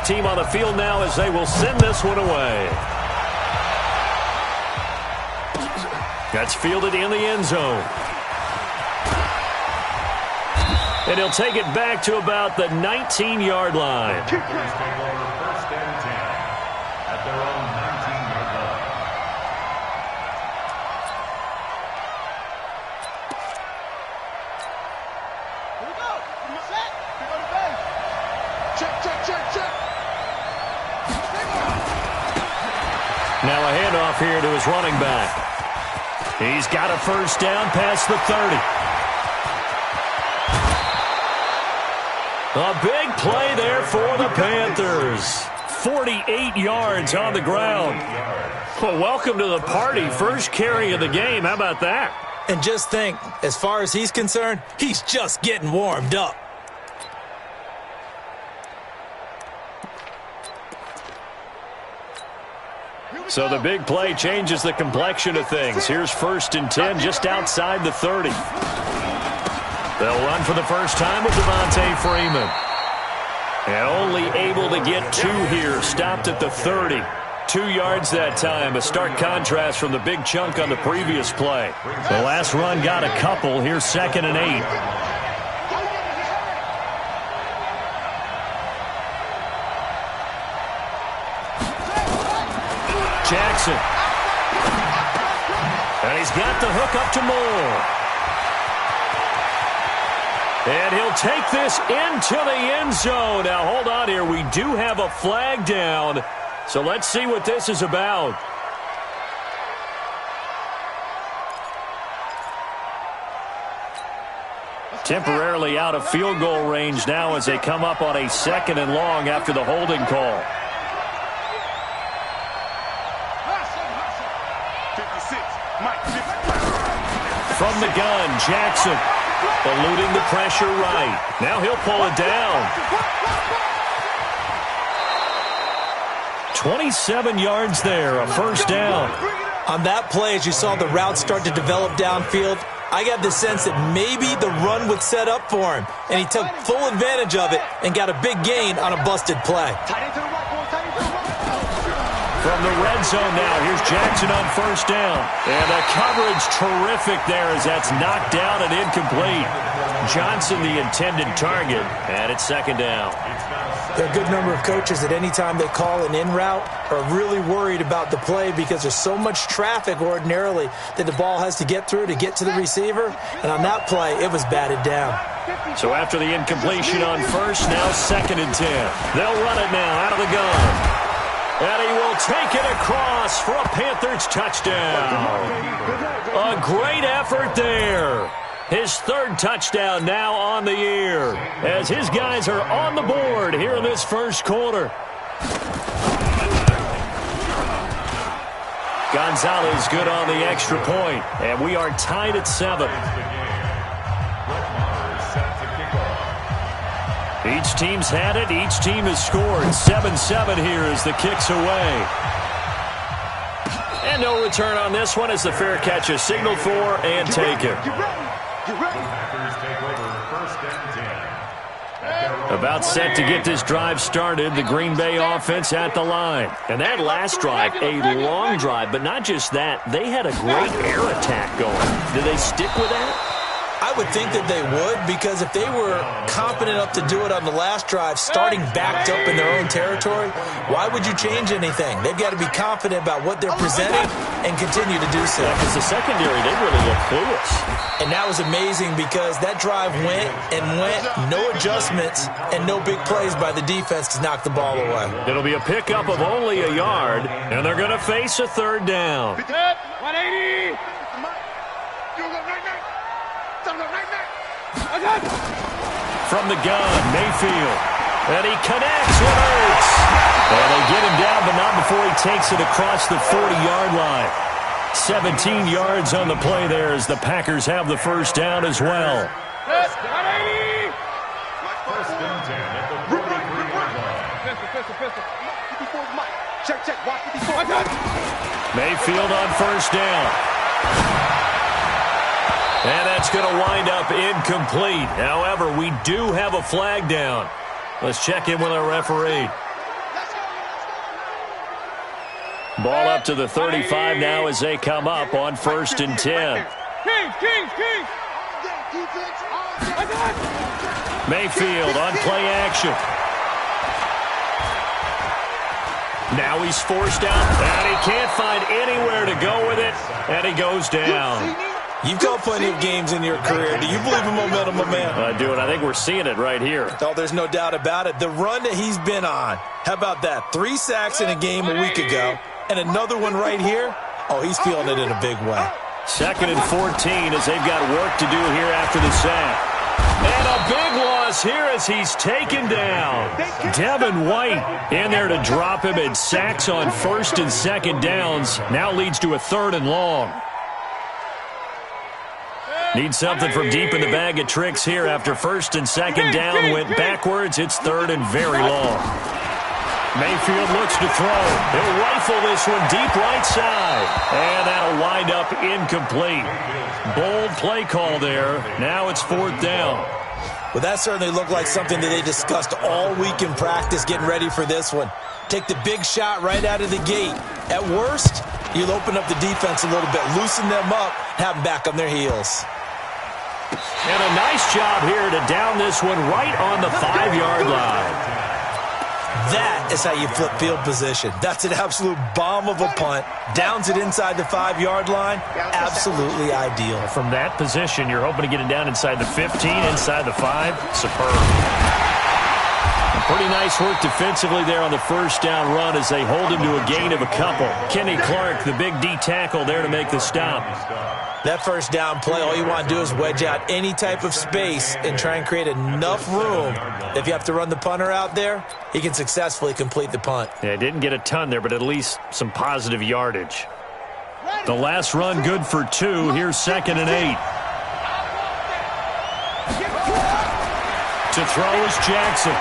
Both team on the field now as they will send this one away. That's fielded in the end zone. And he'll take it back to about the 19-yard line. First and 10 at their own 19-yard line. Here we go. Set. Go to base. Check. Now a handoff here to his running back. He's got a first down past the 30. A big play there for the Panthers. 48 yards on the ground. Well, welcome to the party. First carry of the game. How about that? And just think, as far as he's concerned, he's just getting warmed up. So the big play changes the complexion of things. Here's 1st and 10 just outside the 30. They'll run for the first time with Devontae Freeman. And only able to get 2 here. Stopped at the 30. 2 yards that time. A stark contrast from the big chunk on the previous play. The last run got a couple. Here's 2nd and 8. Jackson. And he's got the hook up to Moore. And he'll take this into the end zone. Now, hold on here. We do have a flag down. So let's see what this is about. Temporarily out of field goal range now as they come up on a 2nd and long after the holding call. 56. Mike, 50. From the gun, Jackson. Eluding the pressure right. Now he'll pull it down. 27 yards there, a first down. On that play, as you saw the route start to develop downfield, I got the sense that maybe the run would set up for him, and he took full advantage of it and got a big gain on a busted play. From the red zone now, here's Jackson on first down. And the coverage terrific there as that's knocked down and incomplete. Johnson the intended target, and it's 2nd down. There are a good number of coaches that any time they call an in route are really worried about the play because there's so much traffic ordinarily that the ball has to get through to get to the receiver. And on that play, it was batted down. So after the incompletion on first, now 2nd and 10. They'll run it now out of the gun. And he will take it across for a Panthers touchdown. A great effort there. His 3rd touchdown now on the year as his guys are on the board here in this first quarter. Gonzalez good on the extra point, and we are tied at 7. Each team's had it. Each team has scored. 7-7 here as the kick's away. And no return on this one as the fair catch is signaled for and taken. About set to get this drive started. The Green Bay offense at the line. And that last drive, a long drive. But not just that, they had a great air attack going. Did they stick with that? I would think that they would, because if they were confident enough to do it on the last drive, starting backed up in their own territory, why would you change anything? They've got to be confident about what they're presenting and continue to do so. Because the secondary, they really look clueless. And that was amazing because that drive went and went, no adjustments, and no big plays by the defense to knock the ball away. It'll be a pickup of only a yard, and they're going to face a 3rd down. 180. From the gun, Mayfield. And he connects with Ertz. And they get him down, but not before he takes it across the 40-yard line. 17 yards on the play there as the Packers have the first down as well. 180. First and 10 at the 43-yard line. Check. Watch 54. Mayfield on first down. And that's going to wind up incomplete. However, we do have a flag down. Let's check in with our referee. Ball up to the 35 now as they come up on 1st and 10. Kings. Mayfield on play action. Now he's forced out, and he can't find anywhere to go with it, and he goes down. You've got plenty of games in your career. Do you believe in momentum, my man? I do, and I think we're seeing it right here. Oh, there's no doubt about it. The run that he's been on, how about that? 3 sacks in a game a week ago, and another one right here. Oh, he's feeling it in a big way. 2nd and 14 as they've got work to do here after the sack. And a big loss here as he's taken down. Devin White in there to drop him, and sacks on 1st and 2nd downs. Now leads to a 3rd and long. Need something from deep in the bag of tricks here after 1st and 2nd down went backwards. It's 3rd and very long. Mayfield looks to throw. He'll rifle this one deep right side. And that'll wind up incomplete. Bold play call there. Now it's 4th down. Well, that certainly looked like something that they discussed all week in practice getting ready for this one. Take the big shot right out of the gate. At worst, you'll open up the defense a little bit, loosen them up, have them back on their heels. And a nice job here to down this one right on the 5-yard line. That is how you flip field position. That's an absolute bomb of a punt. Downs it inside the 5-yard line. Absolutely ideal. From that position, you're hoping to get it down inside the 15, inside the 5. Superb. Pretty nice work defensively there on the 1st down run as they hold him to a gain of a couple. Kenny Clark, the big D tackle there to make the stop. That 1st down play, all you want to do is wedge out any type of space and try and create enough room. If you have to run the punter out there, he can successfully complete the punt. Yeah, didn't get a ton there, but at least some positive yardage. The last run good for 2. Here's 2nd and 8. To throw is Jackson.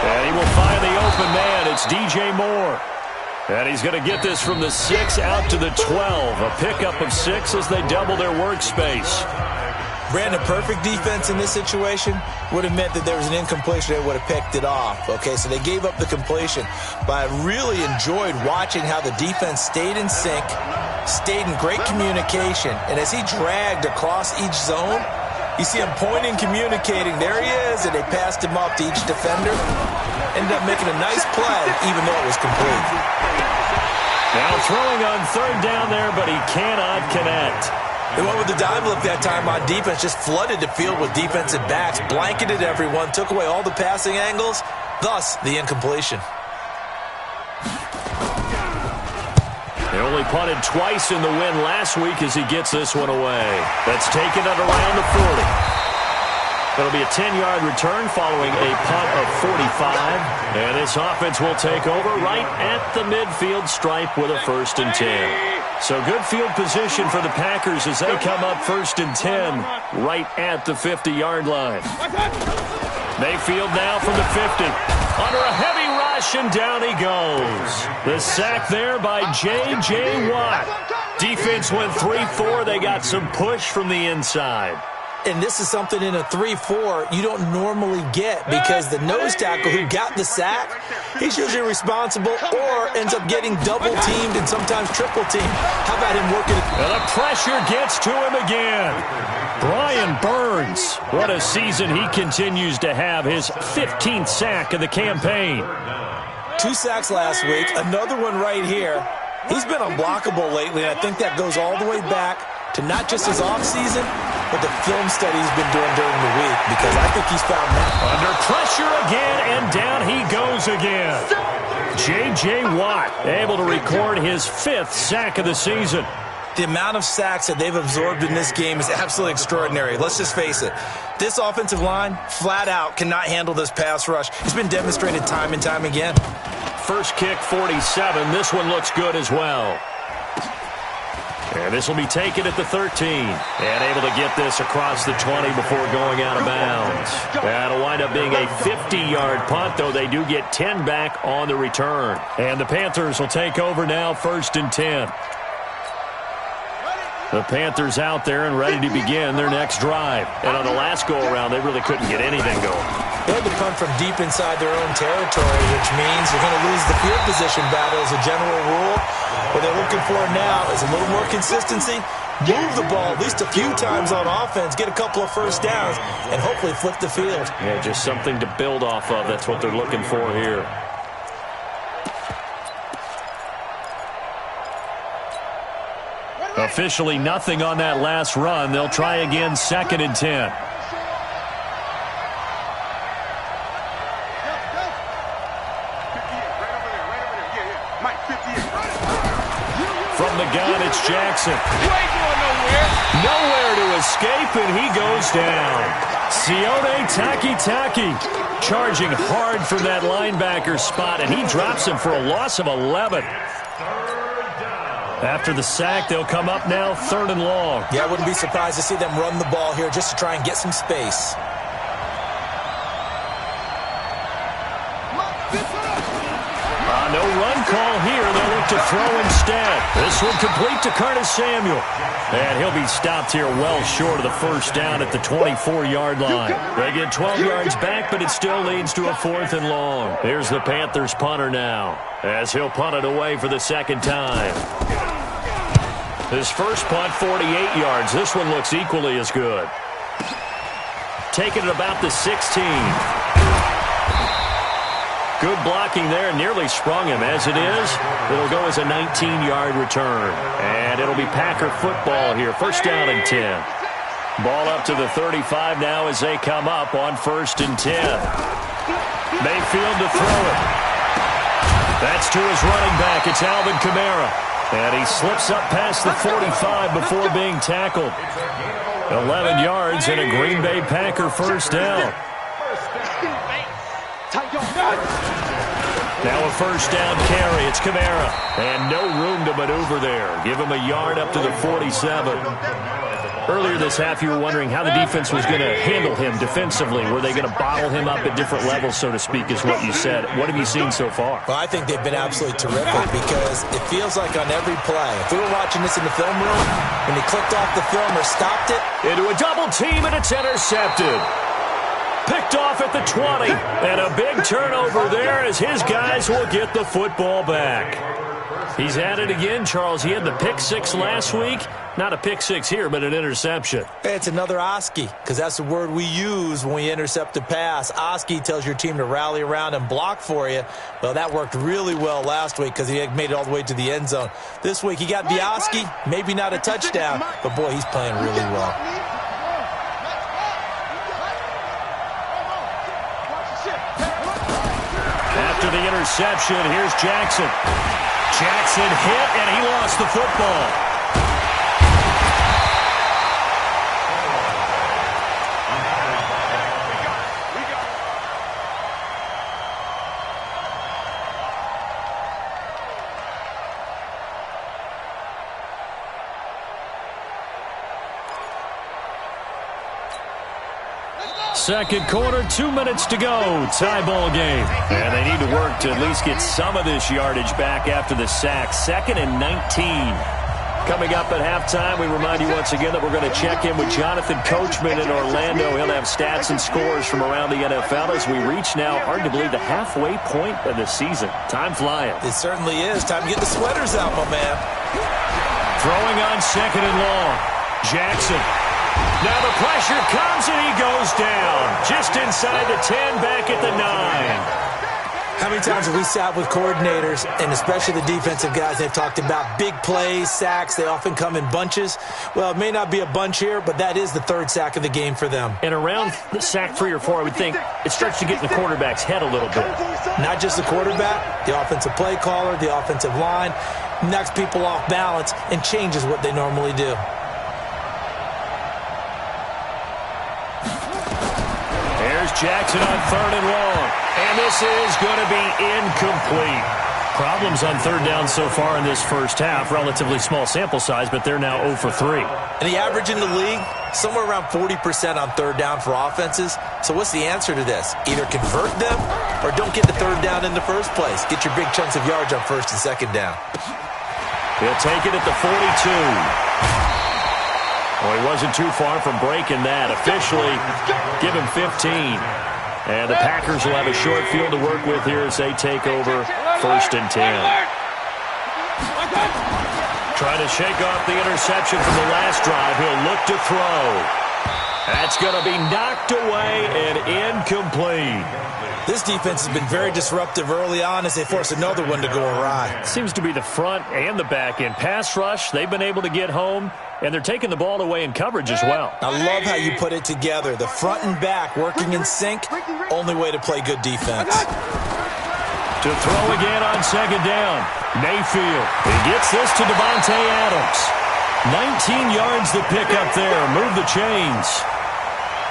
And he will find the open man. It's DJ Moore. And he's going to get this from the 6 out to the 12. A pickup of 6 as they double their workspace. Brandon, perfect defense in this situation would have meant that there was an incompletion. They would have picked it off. Okay, so they gave up the completion. But I really enjoyed watching how the defense stayed in sync, stayed in great communication. And as he dragged across each zone, you see him pointing, communicating. There he is, and they passed him off to each defender. Ended up making a nice play, even though it was complete. Now throwing on 3rd down there, but he cannot connect. They went with the dime look that time on defense, just flooded the field with defensive backs, blanketed everyone, took away all the passing angles, thus the incompletion. They only punted twice in the win last week as he gets this one away. That's taken at around the 40. It'll be a 10-yard return following a punt of 45. And this offense will take over right at the midfield stripe with a 1st and 10. So good field position for the Packers as they come up 1st and 10 right at the 50-yard line. Mayfield now from the 50. Under a heavy rush, and down he goes. The sack there by J.J. Watt. Defense went 3-4. They got some push from the inside. And this is something in a 3-4 you don't normally get because the nose tackle who got the sack, he's usually responsible or ends up getting double-teamed and sometimes triple-teamed. How about him working it? And the pressure gets to him again. Brian Burns, what a season he continues to have. His 15th sack of the campaign. 2 sacks last week, another one right here. He's been unblockable lately, and I think that goes all the way back to not just his offseason, but the film study he's been doing during the week, because I think he's found that. Under pressure again, and down he goes again. J.J. Watt able to record his 5th sack of the season. The amount of sacks that they've absorbed in this game is absolutely extraordinary. Let's just face it. This offensive line, flat out, cannot handle this pass rush. It's been demonstrated time and time again. First kick, 47. This one looks good as well. And this will be taken at the 13. And able to get this across the 20 before going out of bounds. That'll wind up being a 50-yard punt, though they do get 10 back on the return. And the Panthers will take over now, 1st and 10. The Panthers out there and ready to begin their next drive. And on the last go-around, they really couldn't get anything going. They had to punt from deep inside their own territory, which means you're going to lose the field position battle as a general rule. What they're looking for now is a little more consistency, move the ball at least a few times on offense, get a couple of first downs, and hopefully flip the field. Yeah, just something to build off of. That's what they're looking for here. Officially nothing on that last run. They'll try again, 2nd and 10. From the gun, it's Jackson. Nowhere to escape, and he goes down. Sione Takitaki charging hard from that linebacker spot, and he drops him for a loss of 11. After the sack, they'll come up now 3rd and long. Yeah, I wouldn't be surprised to see them run the ball here just to try and get some space. No run call here. They'll look to throw instead. This one complete to Curtis Samuel. And he'll be stopped here well short of the first down at the 24-yard line. They get 12 yards back, but it still leads to a 4th and long. Here's the Panthers punter now, as he'll punt it away for the 2nd time. His first punt, 48 yards. This one looks equally as good. Taking it about the 16. Good blocking there, nearly sprung him. As it is, it'll go as a 19-yard return. And it'll be Packer football here. 1st down and 10. Ball up to the 35 now as they come up on 1st and 10. Mayfield to throw it. That's to his running back. It's Alvin Kamara. And he slips up past the 45 before being tackled. 11 yards and a Green Bay Packer 1st down. Now a 1st down carry. It's Kamara. And no room to maneuver there. Give him a yard up to the 47. Earlier this half, you were wondering how the defense was going to handle him defensively. Were they going to bottle him up at different levels, so to speak, is what you said. What have you seen so far? Well, I think they've been absolutely terrific because it feels like on every play, if we were watching this in the film room, when he clicked off the film or stopped it. Into a double team, and it's intercepted. Picked off at the 20, and a big turnover there as his guys will get the football back. He's at it again, Charles. He had the pick 6 last week. Not a pick 6 here, but an interception. It's another Oski, because that's the word we use when we intercept a pass. Oski tells your team to rally around and block for you. Well, that worked really well last week because he had made it all the way to the end zone. This week he got the Oski, maybe not a touchdown, but boy, he's playing really well. After the interception, here's Jackson. Jackson hit, and he lost the football. Second quarter, 2 minutes to go. Tie ball game. And they need to work to at least get some of this yardage back after the sack. 2nd and 19. Coming up at halftime, we remind you once again that we're going to check in with Jonathan Coachman in Orlando. He'll have stats and scores from around the NFL as we reach now, hard to believe, the halfway point of the season. Time flying. It certainly is. Time to get the sweaters out, my man. Throwing on 2nd and long. Jackson. Now the pressure comes and he goes down. Just inside the 10, back at the 9. How many times have we sat with coordinators, and especially the defensive guys, they've talked about big plays, sacks. They often come in bunches. Well, it may not be a bunch here, but that is the 3rd sack of the game for them. And around the sack 3 or 4, I would think it starts to get in the quarterback's head a little bit. Not just the quarterback, the offensive play caller, the offensive line, knocks people off balance and changes what they normally do. Jackson on 3rd and long. And this is going to be incomplete. Problems on 3rd down so far in this first half. Relatively small sample size, but they're now 0 for 3. And the average in the league, somewhere around 40% on 3rd down for offenses. So what's the answer to this? Either convert them or don't get the 3rd down in the first place. Get your big chunks of yards on 1st and 2nd down. He'll take it at the 42. Well, he wasn't too far from breaking that. Officially, give him 15. And the Packers will have a short field to work with here as they take over 1st and 10. Trying to shake off the interception from the last drive. He'll look to throw. That's going to be knocked away and incomplete. This defense has been very disruptive early on as they force another one to go awry. Seems to be the front and the back end. Pass rush, they've been able to get home, and they're taking the ball away in coverage as well. I love how you put it together. The front and back working in sync, only way to play good defense. To throw again on 2nd down. Mayfield. He gets this to Devontae Adams. 19 yards to pick up there. Move the chains.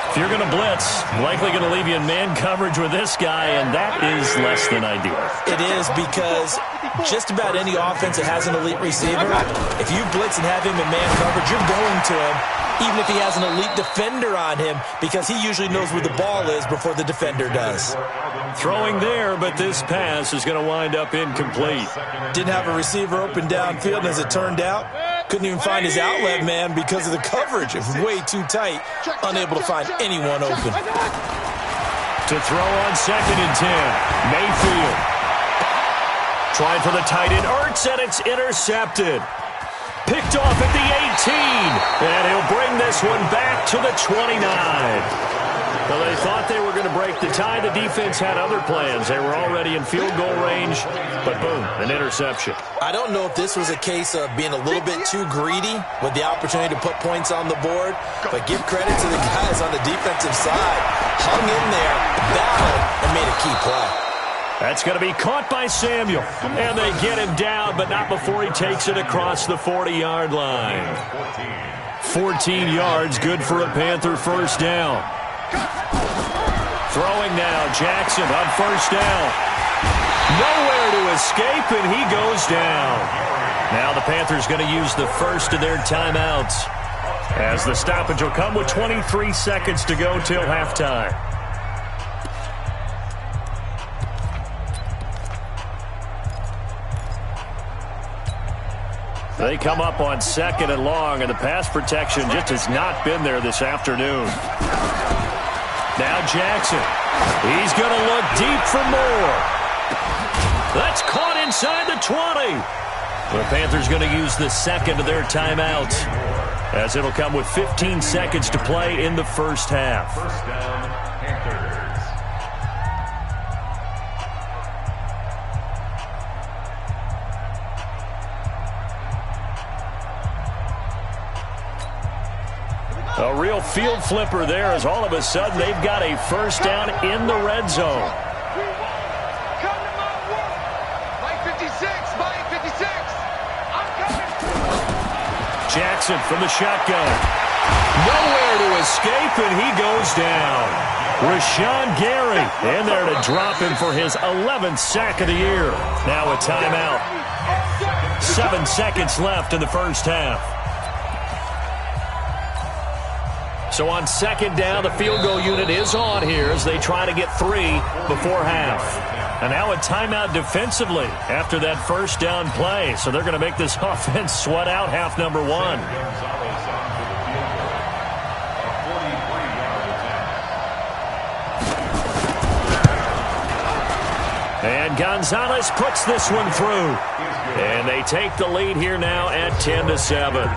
If you're going to blitz, likely going to leave you in man coverage with this guy, and that is less than ideal. It is because just about any offense that has an elite receiver, if you blitz and have him in man coverage, you're going to him, even if he has an elite defender on him, because he usually knows where the ball is before the defender does. Throwing there, but this pass is going to wind up incomplete. Didn't have a receiver open downfield, and as it turned out, couldn't even find his outlet man because of the coverage. It was way too tight, unable to find anyone open. To throw on 2nd and 10, Mayfield. Trying for the tight end, Ertz, and it's intercepted. Picked off at the 18, and he'll bring this one back to the 29. Well, they thought they were going to break the tie. The defense had other plans. They were already in field goal range, but boom, an interception. I don't know if this was a case of being a little bit too greedy with the opportunity to put points on the board, but give credit to the guys on the defensive side. Hung in there, battled, and made a key play. That's going to be caught by Samuel, and they get him down, but not before he takes it across the 40-yard line. 14 yards, good for a Panther first down. Throwing now, Jackson on 1st down. Nowhere to escape, and he goes down. Now the Panthers going to use the first of their timeouts, as the stoppage will come with 23 seconds to go till halftime. They come up on 2nd and long, and the pass protection just has not been there this afternoon. Now Jackson. He's going to look deep for more. That's caught inside the 20. The Panthers going to use the second of their timeouts, as it'll come with 15 seconds to play in the first half. First down, Panthers. A real field flipper there, as all of a sudden they've got a first down in the red zone. Come to my work. Mike 56, Mike 56. I'm coming. Jackson from the shotgun. Nowhere to escape, and he goes down. Rashawn Gary in there to drop him for his 11th sack of the year. Now a timeout. 7 seconds left in the first half. So on 2nd down, the field goal unit is on here as they try to get 3 before half. And now a timeout defensively after that first down play. So they're going to make this offense sweat out half number 1. And Gonzalez puts this one through. And they take the lead here now at 10-7.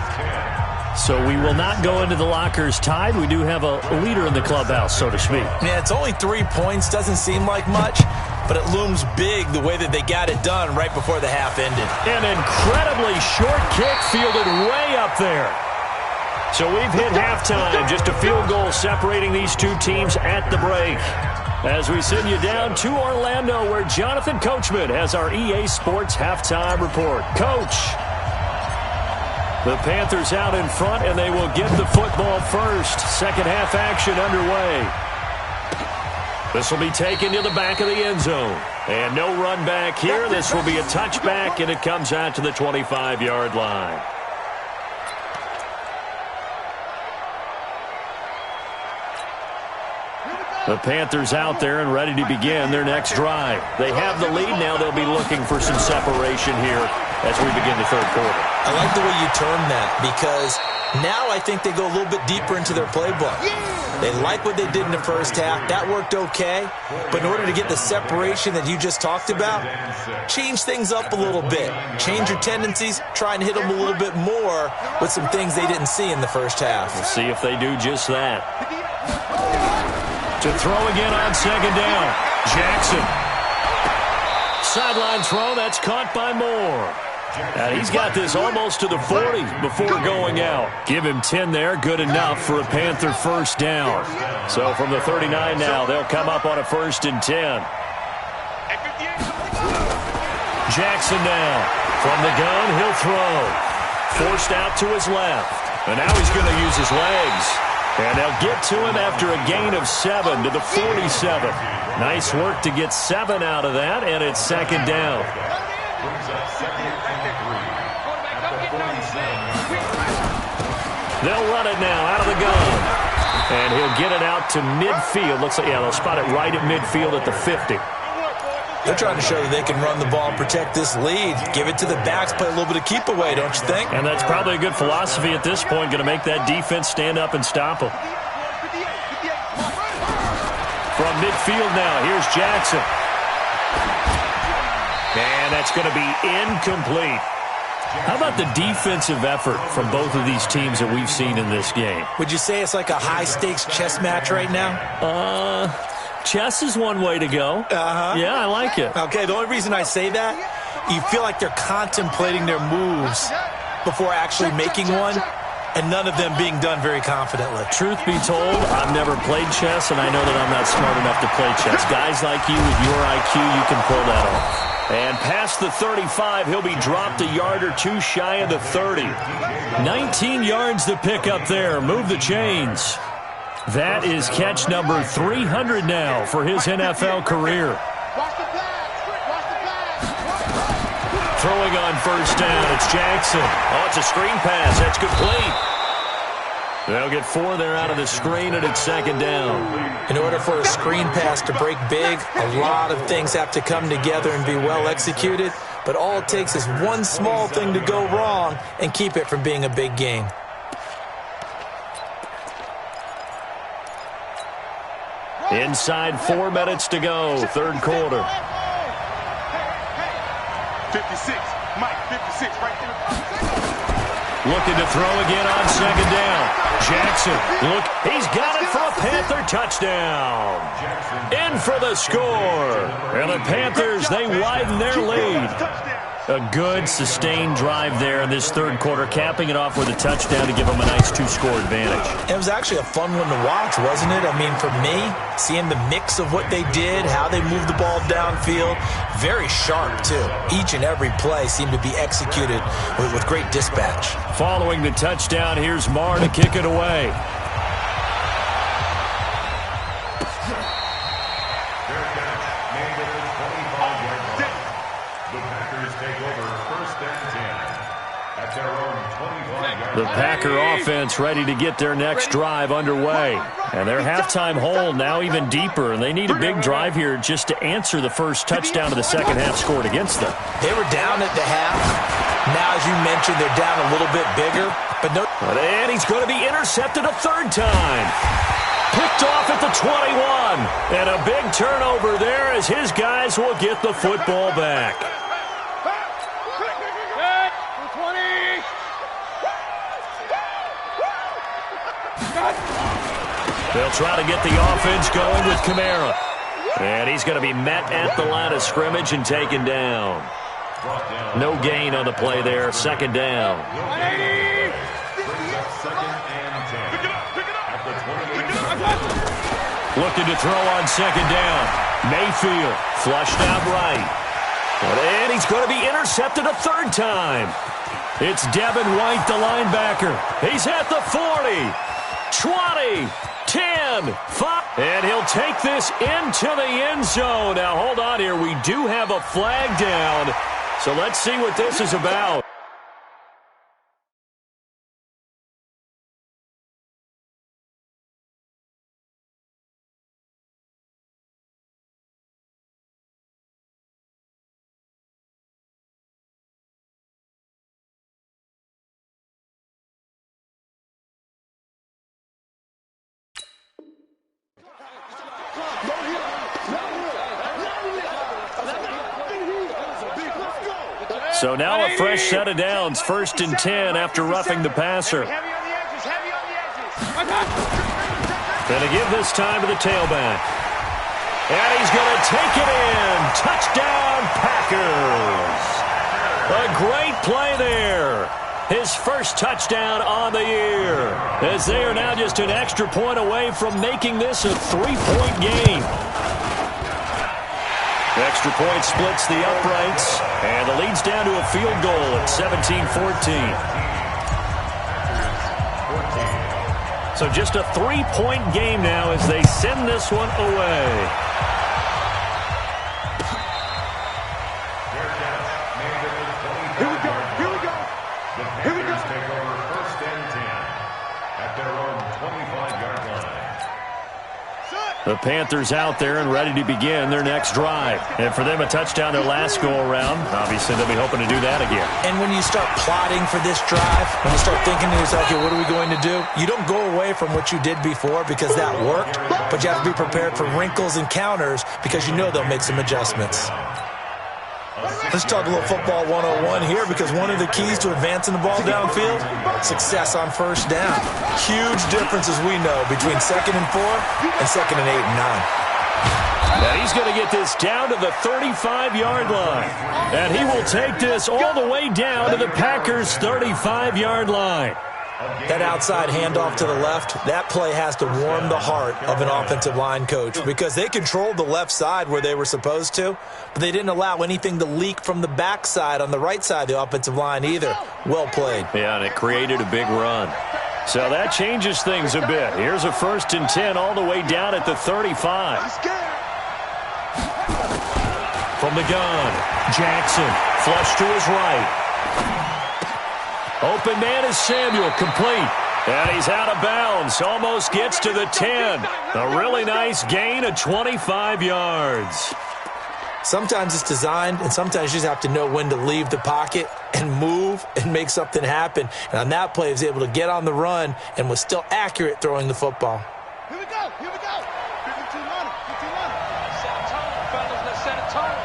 So we will not go into the lockers tied. We do have a leader in the clubhouse, so to speak. Yeah, it's only 3 points. Doesn't seem like much, but it looms big the way that they got it done right before the half ended. An incredibly short kick fielded way up there. So we've hit halftime. Just a field goal separating these two teams at the break. As we send you down to Orlando, where Jonathan Coachman has our EA Sports halftime report. Coach. The Panthers out in front, and they will get the football first. Second half action underway. This will be taken to the back of the end zone. And no run back here. This will be a touchback, and it comes out to the 25-yard line. The Panthers out there and ready to begin their next drive. They have the lead now. They'll be looking for some separation here as we begin the third quarter. I like the way you term that, because Now I think they go a little bit deeper into their playbook. They like what they did in the first half. That worked okay. But in order to get the separation that you just talked about, change things up a little bit. Change your tendencies. Try and hit them a little bit more with some things they didn't see in the first half. We'll see if they do just that. To throw again on second down. Jackson. Sideline throw. That's caught by Moore. And he's got this almost to the 40 before going out. Give him 10 there. Good enough for a Panther first down. So from the 39 now, they'll come up on a 1st and 10. Jackson now. From the gun, he'll throw. Forced out to his left. And now he's going to use his legs. And they'll get to him after a gain of 7 to the 47. Nice work to get 7 out of that, and it's second down. They'll run it now out of the gun. And he'll get it out to midfield. Looks like, yeah, they'll spot it right at midfield at the 50. They're trying to show that they can run the ball and protect this lead. Give it to the backs, play a little bit of keep away, don't you think? And that's probably a good philosophy at this point, going to make that defense stand up and stop them. From midfield now, here's Jackson. And that's going to be incomplete. How about the defensive effort from both of these teams that we've seen in this game? Would you say it's like a high-stakes chess match right now? Chess is one way to go. Yeah, I like it. Okay, the only reason I say that, you feel like they're contemplating their moves before actually making one, and none of them being done very confidently. Truth be told, I've never played chess, and I know that I'm not smart enough to play chess. Guys like you with your IQ, you can pull that off. And past the 35, he'll be dropped a yard or two shy of the 30. 19 yards to pick up there. Move the chains. That is catch number 300 now for his NFL career. Throwing on first down, it's Jackson. Oh, it's a screen pass. That's complete. They'll get 4 there out of the screen, and it's second down. In order for a screen pass to break big, a lot of things have to come together and be well executed. But all it takes is one small thing to go wrong and keep it from being a big game. Inside 4 minutes to go, third quarter. 56, Mike, 56 right there. Looking to throw again on second down. Jackson, look, he's got it for a Panther touchdown. In for the score. And the Panthers, they widen their lead. A good, sustained drive there in this third quarter, capping it off with a touchdown to give them a nice 2-score advantage. It was actually a fun one to watch, wasn't it? I mean, for me, seeing the mix of what they did, how they moved the ball downfield, very sharp, too. Each and every play seemed to be executed with great dispatch. Following the touchdown, here's Marr to kick it away. The Packer offense ready to get their next drive underway. And their halftime hole now even deeper, and they need a big drive here just to answer the first touchdown of the second half scored against them. They were down at the half. Now, as you mentioned, they're down a little bit bigger. And he's going to be intercepted a third time. Picked off at the 21. And a big turnover there as his guys will get the football back. They'll try to get the offense going with Kamara. And he's going to be met at the line of scrimmage and taken down. No gain on the play there. Second down. Looking to throw on second down. Mayfield flushed out right. And he's going to be intercepted a third time. It's Devin White, the linebacker. He's at the 40. 20, 10, 5, and he'll take this into the end zone. Now, hold on here. We do have a flag down, so let's see what this is about. So now a fresh set of downs, 1st and 10 after roughing the passer. Heavy on the edges, heavy on the edges. Going to give this time to the tailback. And he's going to take it in. Touchdown, Packers. A great play there. His first touchdown on the year, as they are now just an extra point away from making this a 3-point game. The extra point splits the uprights, and the lead's down to a field goal at 17-14. So just a 3-point game now as they send this one away. Here we go, here we go. The Packers take over 1st and 10 at their own 25-yard line. The Panthers out there and ready to begin their next drive. And for them, a touchdown their last go-around. Obviously, they'll be hoping to do that again. And when you start plotting for this drive, when you start thinking to yourself, okay, what are we going to do? You don't go away from what you did before because that worked, but you have to be prepared for wrinkles and counters because you know they'll make some adjustments. Let's talk a little football 101 here because one of the keys to advancing the ball downfield, success on 1st down. Huge difference, as we know, between 2nd and 4 and 2nd and 8 and 9. And he's going to get this down to the 35-yard line. And he will take this all the way down to the Packers' 35-yard line. That outside handoff to the left, that play has to warm the heart of an offensive line coach because they controlled the left side where they were supposed to, but they didn't allow anything to leak from the backside on the right side of the offensive line either. Well played. Yeah, and it created a big run. So that changes things a bit. Here's a 1st and 10 all the way down at the 35. From the gun, Jackson, flush to his right. Open man is Samuel, complete. And he's out of bounds, almost gets to the 10. A really nice gain of 25 yards. Sometimes it's designed, and sometimes you just have to know when to leave the pocket and move and make something happen. And on that play, he was able to get on the run and was still accurate throwing the football. Here we go, here we go. 52 running, 52 running. Set a tone, fellas, let's set a tone.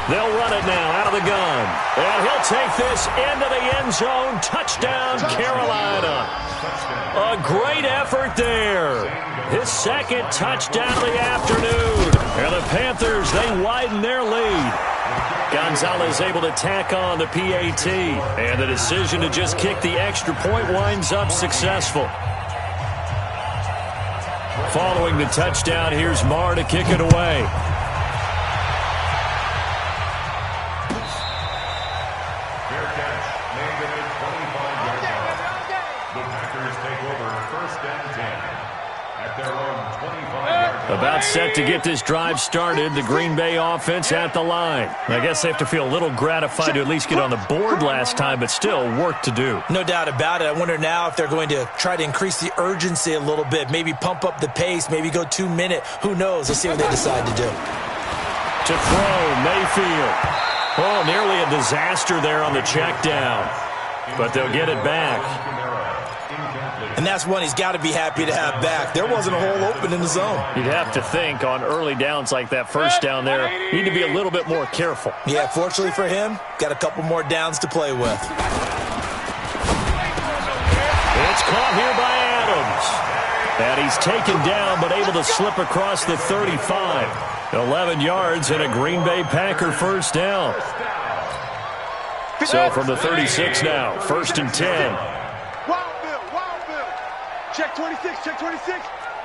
They'll run it now out of the gun. And he'll take this into the end zone. Touchdown, Carolina. A great effort there. His 2nd touchdown of the afternoon. And the Panthers, they widen their lead. Gonzalez able to tack on the PAT. And the decision to just kick the extra point winds up successful. Following the touchdown, here's Marr to kick it away. About set to get this drive started, the Green Bay offense at the line. I guess they have to feel a little gratified to at least get on the board last time, but still work to do. No doubt about it. I wonder now if they're going to try to increase the urgency a little bit, maybe pump up the pace, maybe go 2-minute. Who knows? Let's see what they decide to do. To throw, Mayfield. Oh, nearly a disaster there on the check down, but they'll get it back. And that's one he's got to be happy to have back. There wasn't a hole open in the zone. You'd have to think on early downs like that, 1st down there, need to be a little bit more careful. Yeah, fortunately for him, got a couple more downs to play with. It's caught here by Adams. And he's taken down but able to slip across the 35. 11 yards and a Green Bay Packer 1st down. So from the 36 now, 1st and 10. Check 26, check 26.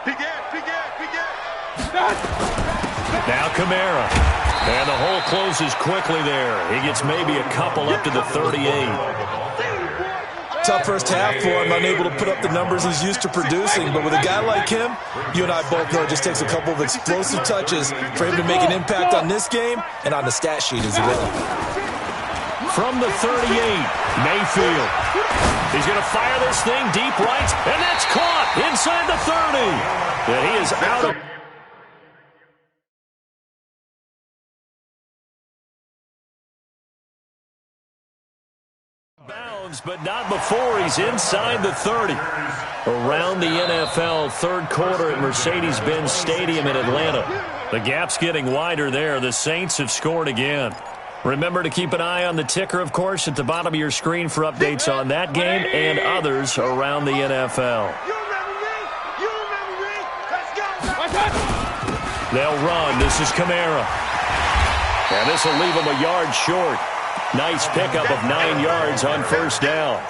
Big Ed, big Ed, big Ed. Now Kamara. And the hole closes quickly there. He gets maybe a couple up to the 38. Tough first half for him, unable to put up the numbers he's used to producing. But with a guy like him, you and I both know it just takes a couple of explosive touches for him to make an impact on this game and on the stat sheet as well. From the 38, Mayfield. He's going to fire this thing deep right, and that's caught inside the 30. And he is out of bounds, but not before he's inside the 30. Around the NFL, 3rd quarter at Mercedes-Benz Stadium in Atlanta. The gap's getting wider there. The Saints have scored again. Remember to keep an eye on the ticker, of course, at the bottom of your screen for updates on that game and others around the NFL. They'll run. This is Kamara. And this will leave them a yard short. Nice pickup of 9 yards on first down.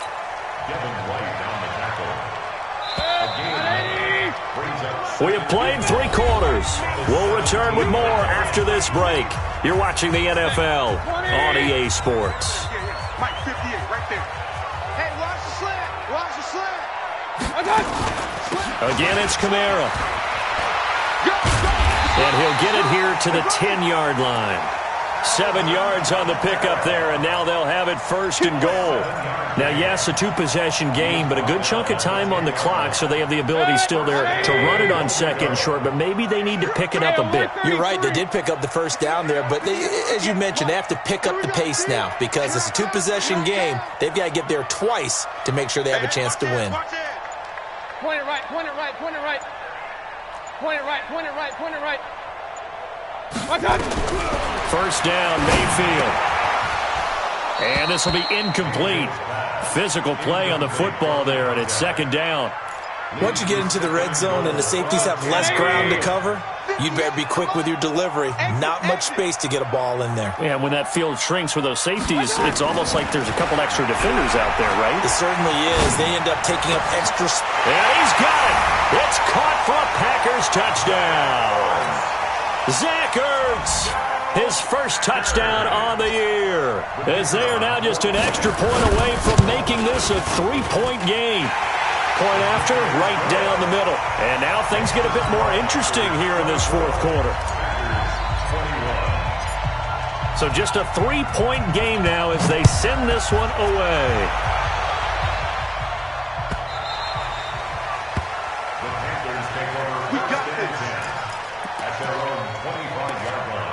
We have played 3 quarters. We'll return with more after this break. You're watching the NFL on EA Sports. Mike 58 right there. Hey, watch the slant. Watch the slant. Again, it's Kamara. And he'll get it here to the 10-yard line. 7 yards on the pickup there, and now they'll have it first and goal. Now, yes, a 2-possession game, but a good chunk of time on the clock, so they have the ability still there to run it on second and short, but maybe they need to pick it up a bit. You're right, they did pick up the first down there, but as you mentioned, they have to pick up the pace now because it's a 2-possession game. They've got to get there twice to make sure they have a chance to win. Point it right, point it right, point it right. Point it right, point it right, point it right. First down, Mayfield. And this will be incomplete. Physical play on the football there, and it's second down. Once you get into the red zone and the safeties have less ground to cover, you'd better be quick with your delivery. Not much space to get a ball in there. Yeah, when that field shrinks with those safeties, it's almost like there's a couple extra defenders out there, right? It certainly is. They end up taking up extra space. And he's got it. It's caught for a Packers touchdown. Zach Ertz, his first touchdown on the year, as they are now just an extra point away from making this a 3-point game. Point after, right down the middle. And now things get a bit more interesting here in this fourth quarter. So just a 3-point game now as they send this one away. We got this. At their own 25-yard line.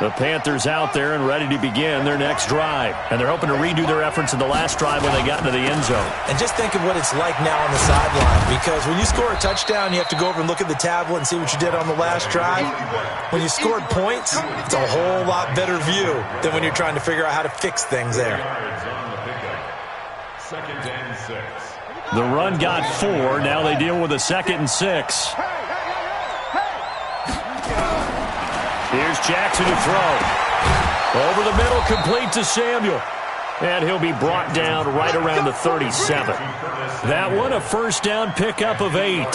The Panthers out there and ready to begin their next drive. And they're hoping to redo their efforts in the last drive when they got into the end zone. And just think of what it's like now on the sideline, because when you score a touchdown, you have to go over and look at the tablet and see what you did on the last drive. When you scored points, it's a whole lot better view than when you're trying to figure out how to fix things there. Second and 6. The run got 4. Now they deal with a 2nd and 6. Here's Jackson to throw. Over the middle, complete to Samuel. And he'll be brought down right around the 37. That one, a first down pickup of 8.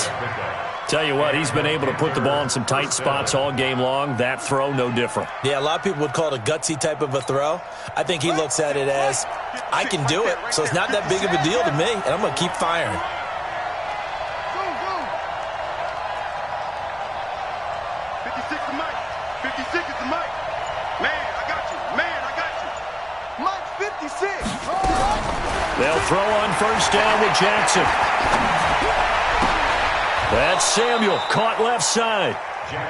Tell you what, he's been able to put the ball in some tight spots all game long. That throw, no different. Yeah, a lot of people would call it a gutsy type of a throw. I think he looks at it as, I can do it, so it's not that big of a deal to me, and I'm going to keep firing. 56 to Mike. 56 is the Mike. Man, I got you. Man, I got you. Mike 56. They'll throw on first down with Jackson. That's Samuel, caught left side.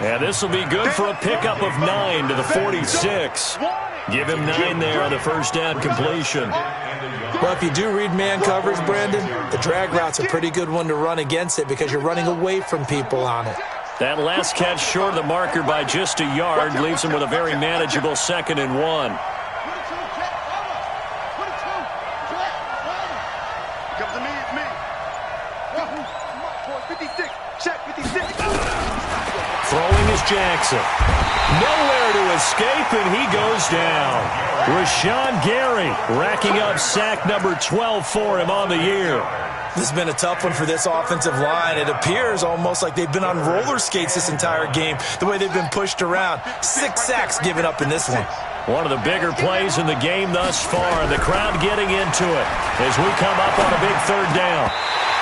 And this will be good for a pickup of 9 to the 46. Give him 9 there on the first down completion. Well, if you do read man coverage, Brandon, the drag route's a pretty good one to run against it because you're running away from people on it. That last catch short of the marker by just a yard leaves him with a very manageable 2nd and 1. Comes to me, it's me. 56. Check 56. Throwing is Jackson. Nowhere to escape, and he goes down. Rashawn Gary racking up sack number 12 for him on the year. This has been a tough one for this offensive line. It appears almost like they've been on roller skates this entire game, the way they've been pushed around. 6 sacks given up in this one. One of the bigger plays in the game thus far. The crowd getting into it as we come up on a big 3rd down.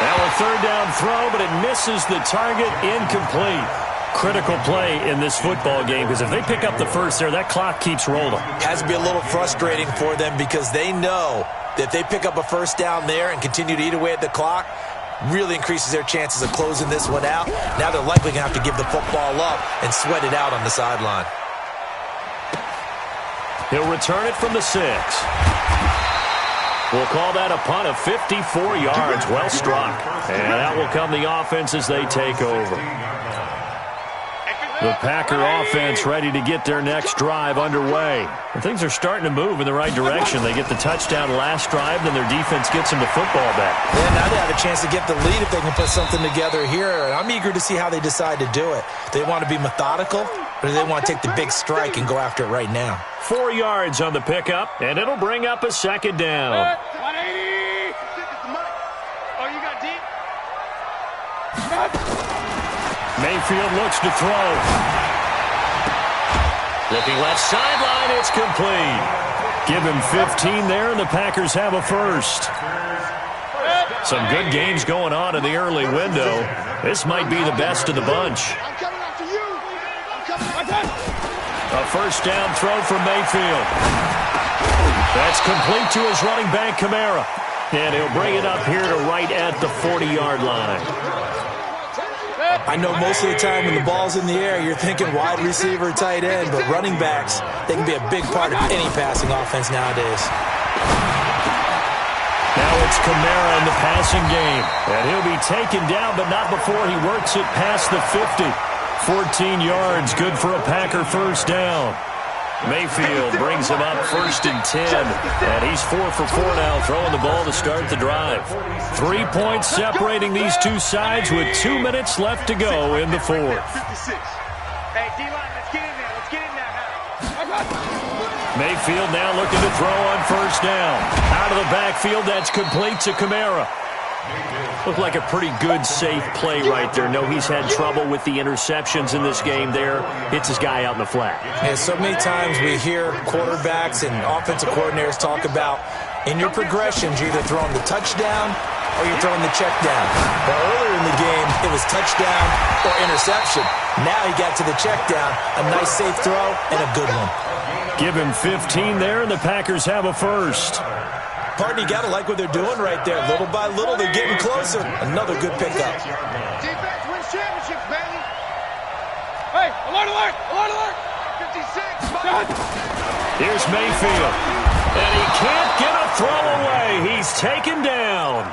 Now a 3rd down throw, but it misses the target, incomplete. Critical play in this football game because if they pick up the first there, that clock keeps rolling. Has to be a little frustrating for them because they know that if they pick up a first down there and continue to eat away at the clock, really increases their chances of closing this one out. Now they're likely going to have to give the football up and sweat it out on the sideline. He'll return it from the 6. We'll call that a punt of 54 yards. Well struck. And that will come the offense as they take over. The Packer offense ready to get their next drive underway. And things are starting to move in the right direction. They get the touchdown last drive, then their defense gets them the football back. Yeah, now they have a chance to get the lead if they can put something together here. And I'm eager to see how they decide to do it. They want to be methodical, or do they want to take the big strike and go after it right now? 4 yards on the pickup, and it'll bring up a second down. 180. Oh, you got deep? Mayfield looks to throw. Looking left sideline, it's complete. Give him 15 there, and the Packers have a first. Some good games going on in the early window. This might be the best of the bunch. I'm coming after you. I'm coming after you. A first down throw from Mayfield. That's complete to his running back, Kamara. And he'll bring it up here to right at the 40-yard line. I know most of the time when the ball's in the air, you're thinking wide receiver, tight end, but running backs, they can be a big part of any passing offense nowadays. Now it's Kamara in the passing game. And he'll be taken down, but not before he works it past the 50. 14 yards, good for a Packer first down. Mayfield brings him up 1st and 10. And he's 4 for 4 now, throwing the ball to start the drive. 3 points separating these two sides with 2 minutes left to go in the fourth. 56. Hey, D-line, let's get in there. Let's get in there. Mayfield now looking to throw on first down. Out of the backfield, that's complete to Kamara. Looked like a pretty good, safe play right there. No, he's had trouble with the interceptions in this game there. Hits his guy out in the flat. And so many times we hear quarterbacks and offensive coordinators talk about in your progressions, you're either throwing the touchdown or you're throwing the check down. But earlier in the game, it was touchdown or interception. Now he got to the check down, a nice safe throw and a good one. Give him 15 there, and the Packers have a first. Partner, you got to like what they're doing right there. Little by little, they're getting closer. Another good pickup. Defense wins championships, baby. Hey, alert, alert, alert, alert. 56. Here's Mayfield. And he can't get a throw away. He's taken down.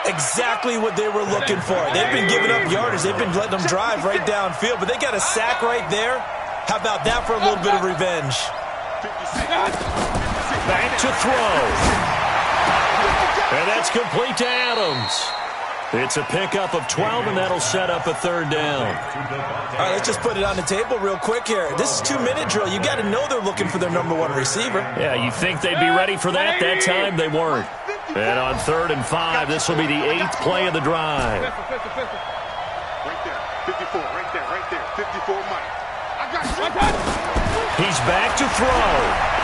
Exactly what they were looking for. They've been giving up yardage. They've been letting them drive right downfield, but they got a sack right there. How about that for a little bit of revenge? Back to throw. And that's complete to Adams. It's a pickup of 12, and that'll set up a third down. All right, let's just put it on the table real quick here. This is 2-minute drill. You got to know they're looking for their number one receiver. Yeah, you think they'd be ready for that? That time they weren't. And on 3rd and 5, this will be the 8th play of the drive. Right there, 54, right there, 54 Mike. I got you. He's back to throw.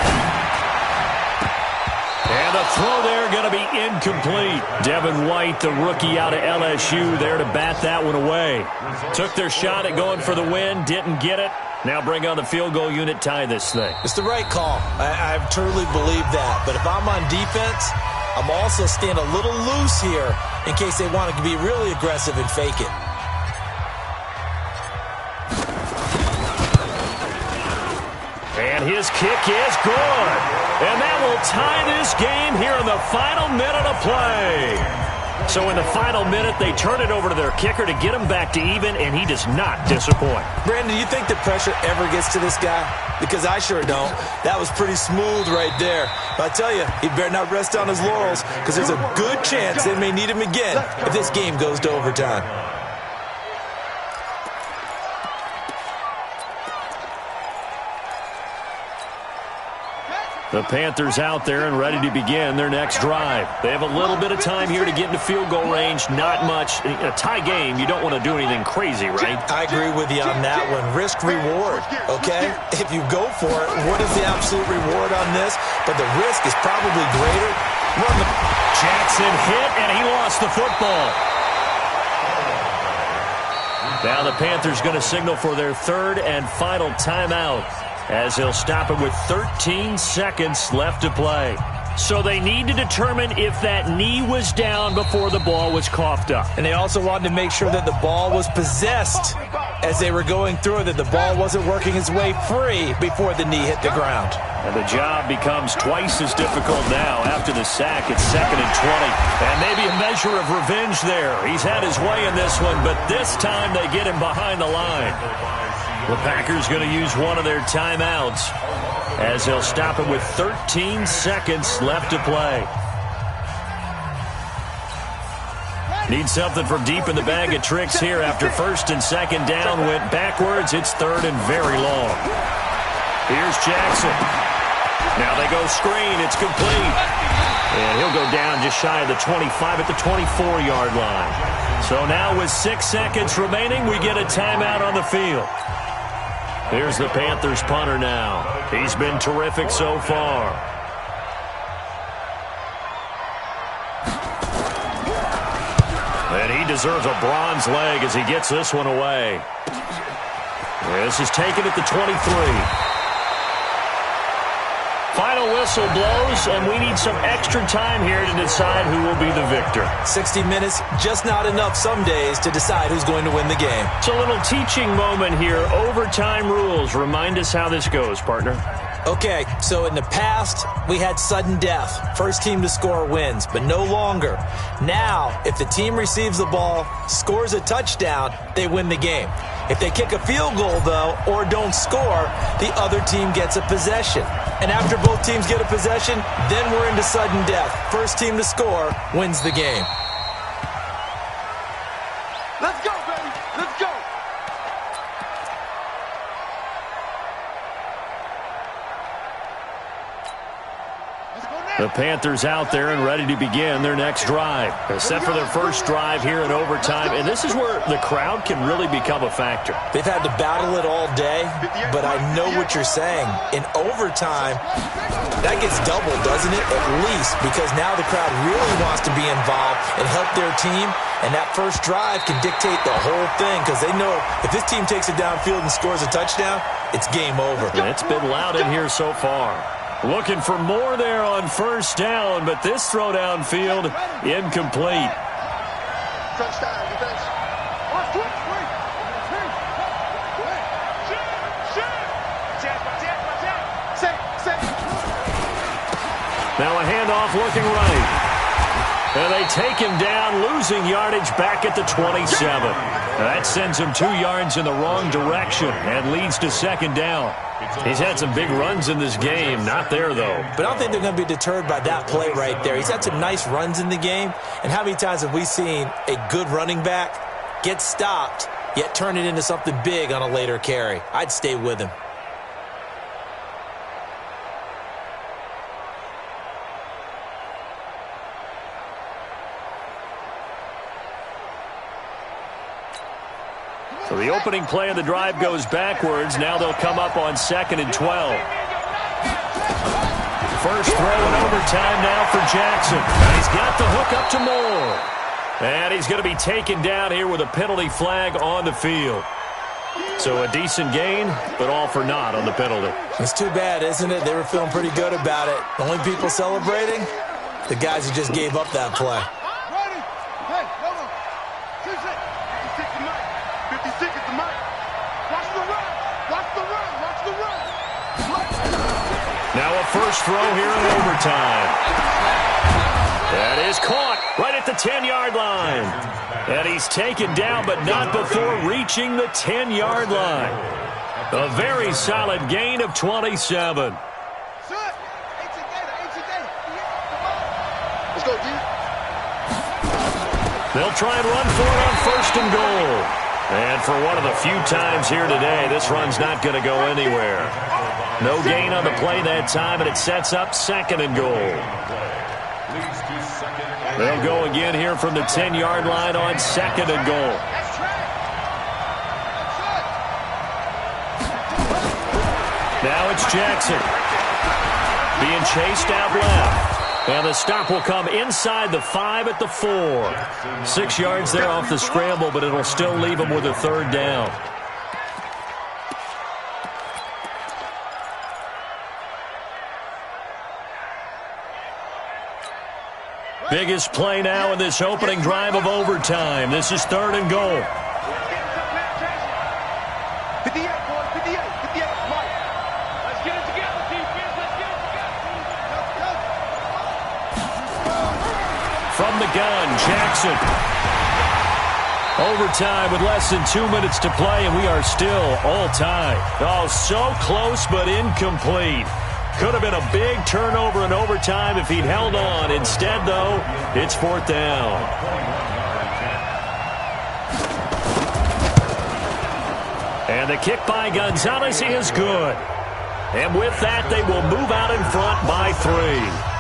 And the throw there going to be incomplete. Devin White, the rookie out of LSU, there to bat that one away. Took their shot at going for the win, didn't get it. Now bring on the field goal unit, tie this thing. It's the right call. I truly believe that. But if I'm on defense, I'm also staying a little loose here in case they want to be really aggressive and fake it. And his kick is good. And that will tie this game here in the final minute of play. So in the final minute, they turn it over to their kicker to get him back to even, and he does not disappoint. Brandon, do you think the pressure ever gets to this guy? Because I sure don't. That was pretty smooth right there. But I tell you, he better not rest on his laurels, because there's a good chance they may need him again if this game goes to overtime. The Panthers out there and ready to begin their next drive. They have a little bit of time here to get into field goal range. Not much. In a tie game, you don't want to do anything crazy, right? I agree with you on that one. Risk-reward, okay? If you go for it, what is the absolute reward on this? But the risk is probably greater. Jackson hit, and he lost the football. Now the Panthers going to signal for their 3rd and final timeout, as he'll stop it with 13 seconds left to play. So they need to determine if that knee was down before the ball was coughed up. And they also wanted to make sure that the ball was possessed as they were going through it, that the ball wasn't working its way free before the knee hit the ground. And the job becomes twice as difficult now after the sack. It's 2nd and 20. And maybe a measure of revenge there. He's had his way in this one, but this time they get him behind the line. The Packers going to use one of their timeouts as they'll stop it with 13 seconds left to play. Need something from deep in the bag of tricks here after 1st and 2nd down went backwards. It's 3rd and very long. Here's Jackson. Now they go screen. It's complete. And he'll go down just shy of the 25 at the 24-yard line. So now with 6 seconds remaining, we get a timeout on the field. Here's the Panthers punter now. He's been terrific so far. And he deserves a bronze leg as he gets this one away. This is taken at the 23. Final whistle blows, and we need some extra time here to decide who will be the victor. 60 minutes, just not enough some days to decide who's going to win the game. It's a little teaching moment here. Overtime rules. Remind us how this goes, partner. Okay, so in the past, we had sudden death. First team to score wins, but no longer. Now, if the team receives the ball, scores a touchdown, they win the game. If they kick a field goal, though, or don't score, the other team gets a possession. And after both teams get a possession, then we're into sudden death. First team to score wins the game. Let's go, baby. Let's go. The Panthers out there and ready to begin their next drive. They're set for their first drive here in overtime, and this is where the crowd can really become a factor. They've had to battle it all day, but I know what you're saying. In overtime, that gets doubled, doesn't it? At least, because now the crowd really wants to be involved and help their team, and that first drive can dictate the whole thing because they know if this team takes it downfield and scores a touchdown, it's game over. And it's been loud in here so far. Looking for more there on first down, but this throw downfield incomplete. Touchdown, defense. Now a handoff looking right. And they take him down, losing yardage back at the 27. That sends him 2 yards in the wrong direction and leads to 2nd down. He's had some big runs in this game. Not there, though. But I don't think they're going to be deterred by that play right there. He's had some nice runs in the game. And how many times have we seen a good running back get stopped, yet turn it into something big on a later carry? I'd stay with him. So the opening play of the drive goes backwards. Now they'll come up on 2nd and 12. First throw in overtime now for Jackson. And he's got the hook up to Moore. And he's going to be taken down here with a penalty flag on the field. So a decent gain, but all for naught on the penalty. It's too bad, isn't it? They were feeling pretty good about it. The only people celebrating, the guys who just gave up that play. Now a first throw here in overtime. That is caught right at the 10-yard line. And he's taken down, but not before reaching the 10-yard line. A very solid gain of 27. Let's go, D. They'll try and run for it on 1st and goal. And for one of the few times here today, this run's not going to go anywhere. No gain on the play that time, and it sets up 2nd and goal. They'll go again here from the 10-yard line on 2nd and goal. Now it's Jackson being chased out left. And the stop will come inside the 5 at the 4. 6 yards there off the scramble, but it'll still leave him with a 3rd down. Biggest play now in this opening drive of overtime. This is 3rd and goal. 58, boys, 58, 58, Mike. Let's get it together, defense. Let's get it together. From the gun, Jackson. Overtime with less than 2 minutes to play, and we are still all tied. Oh, so close but incomplete. Could have been a big turnover in overtime if he'd held on. Instead, though, it's 4th down. And the kick by Gonzalez is good. And with that, they will move out in front by 3.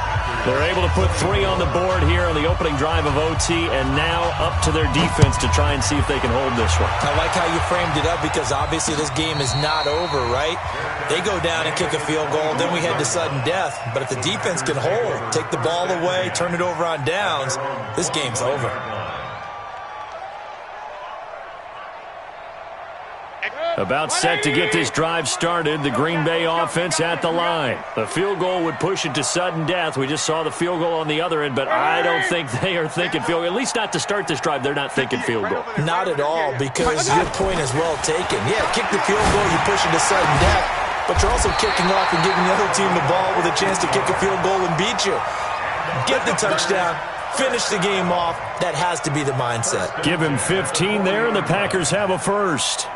They're able to put 3 on the board here on the opening drive of OT, and now up to their defense to try and see if they can hold this one. I like how you framed it up because obviously this game is not over, right? They go down and kick a field goal, then we head to sudden death. But if the defense can hold, take the ball away, turn it over on downs, this game's over. About set to get this drive started, the Green Bay offense at the line. The field goal would push it to sudden death. We just saw the field goal on the other end, but I don't think they are thinking field goal. At least not to start this drive, they're not thinking field goal. Not at all, because your point is well taken. Yeah, kick the field goal, you push it to sudden death, but you're also kicking off and giving the other team the ball with a chance to kick a field goal and beat you. Get the touchdown, finish the game off. That has to be the mindset. Give him 15 there, and the Packers have a first.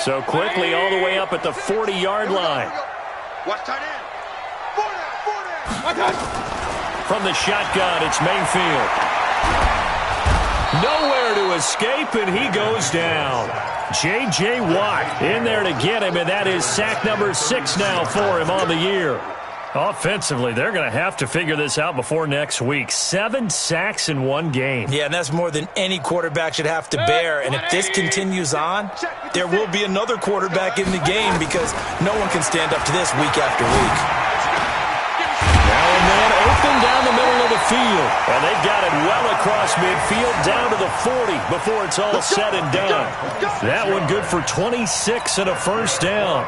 So quickly all the way up at the 40-yard line. Watch tight end. 40. From the shotgun, it's Mayfield. Nowhere to escape, and he goes down. J.J. Watt in there to get him, and that is sack number 6 now for him on the year. Offensively, they're going to have to figure this out before next week. 7 sacks in one game. Yeah, and that's more than any quarterback should have to bear. And if this continues on, there will be another quarterback in the game because no one can stand up to this week after week. Now and then, open down the middle of the field. And they've got it well across midfield down to the 40 before it's all said and done. That one good for 26 and a first down.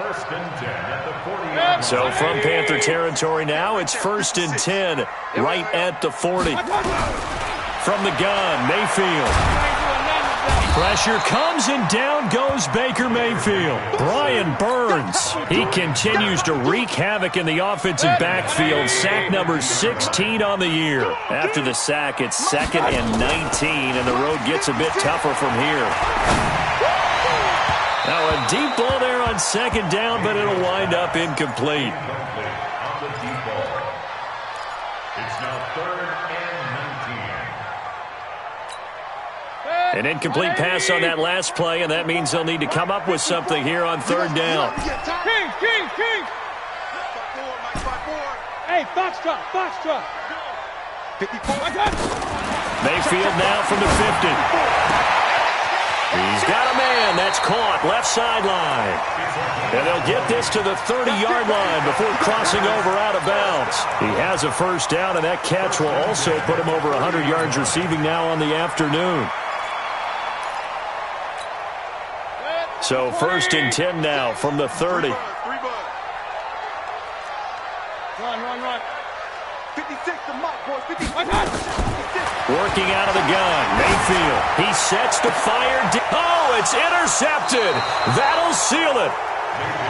First and 10 at the 40. So from Panther territory now, it's 1st and 10 right at the 40. From the gun, Mayfield. Pressure comes and down goes Baker Mayfield. Brian Burns, he continues to wreak havoc in the offensive backfield. Sack number 16 on the year. After the sack, it's 2nd and 19, and the road gets a bit tougher from here. Now a deep ball there on 2nd down, but it'll wind up incomplete. On the deep ball. It's now 3rd and 19. An incomplete pass on that last play, and that means they'll need to come up with something here on 3rd down. King. Hey, Foxtrot. 54. Mayfield now from the 50. He's got a man. That's caught left sideline. And they'll get this to the 30-yard line before crossing over out of bounds. He has a first down, and that catch will also put him over 100 yards receiving now on the afternoon. So 1st and 10 now from the 30. Run. 56 to Mike, boys. 56. Working out of the gun, Mayfield. He sets to fire. Oh, it's intercepted. That'll seal it.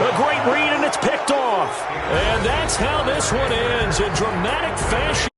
A great read, and it's picked off. And that's how this one ends in dramatic fashion.